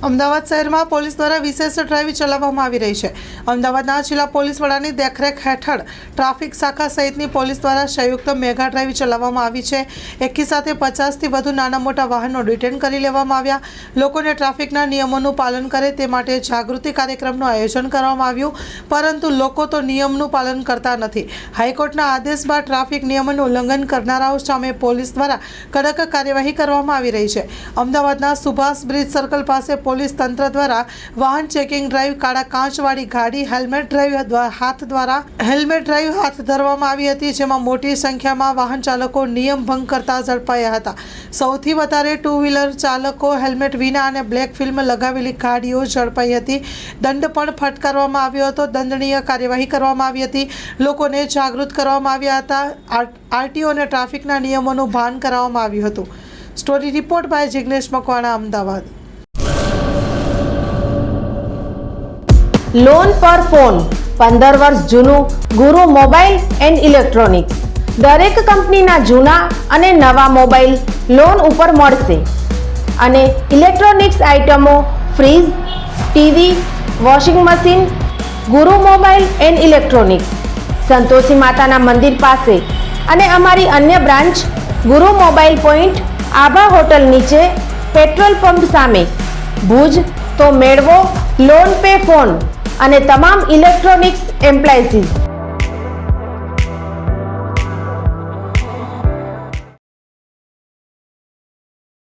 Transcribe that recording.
અમદાવાદ શહેરમાં પોલીસ દ્વારા વિશેષ ડ્રાઈવ ચલાવવામાં આવી રહી છે। અમદાવાદના જિલ્લા પોલીસ વડાની દેખરેખ હેઠળ ટ્રાફિક શાખા સહિતની પોલીસ દ્વારા સંયુક્ત મેગા ડ્રાઈવ ચલાવવામાં આવી છે। એકી સાથે 50થી વધુ નાના મોટા વાહનો ડિટેન કરી લેવામાં આવ્યા। લોકોને ટ્રાફિકના નિયમોનું પાલન કરે તે માટે જાગૃતિ કાર્યક્રમનું આયોજન કરવામાં આવ્યું, પરંતુ લોકો તો નિયમનું પાલન કરતા નથી। હાઈકોર્ટના આદેશ બાદ ટ્રાફિક નિયમોનું ઉલ્લંઘન કરનારાઓ સામે પોલીસ દ્વારા કડક કાર્યવાહી કરવામાં આવી રહી છે। અમદાવાદના સુભાષ બ્રિજ સર્કલ પાસે પોલીસ તંત્ર દ્વારા વાહન ચેકિંગ ડ્રાઈવ, કાળા કાંચવાળી ગાડી, હેલ્મેટ ડ્રાઈવ હાથ ધરવામાં આવી હતી, જેમાં મોટી સંખ્યામાં વાહન ચાલકો નિયમ ભંગ કરતા ઝડપાયા હતા। સૌથી વધારે ટુ વ્હીલર ચાલકો હેલ્મેટ વિના અને બ્લેક ફિલ્મ લગાવેલી ગાડીઓ ઝડપાઈ હતી। દંડ પણ ફટકારવામાં આવ્યો હતો। દંડનીય કાર્યવાહી કરવામાં આવી હતી। લોકોને જાગૃત કરવામાં આવ્યા હતા। આરટીઓ અને ટ્રાફિકના નિયમોનું ભાન કરાવવામાં આવ્યું હતું। Story report by Jignesh Makwana, Ahmedabad. Loan પર ફોન 15 વર્ષ જૂનું ગુરુ મોબાઈલ એન્ડ ઇલેક્ટ્રોનિક્સ। દરેક કંપનીના જૂના અને નવા મોબાઈલ લોન ઉપર મળશે અને ઇલેક્ટ્રોનિક્સ આઇટમો ફ્રીજ, ટીવી, વોશિંગ મશીન। ગુરુ મોબાઈલ એન્ડ ઇલેક્ટ્રોનિક્સ, સંતોષી માતાના મંદિર પાસે અને અમારી અન્ય બ્રાન્ચ ગુરુ મોબાઈલ પોઈન્ટ, આભા હોટલ નીચે, પેટ્રોલ પંપ સામે, ભુજ। તો મેળવો લોન પે ફોન અને તમામ ઇલેક્ટ્રોનિક્સ એપ્લાયન્સીસ।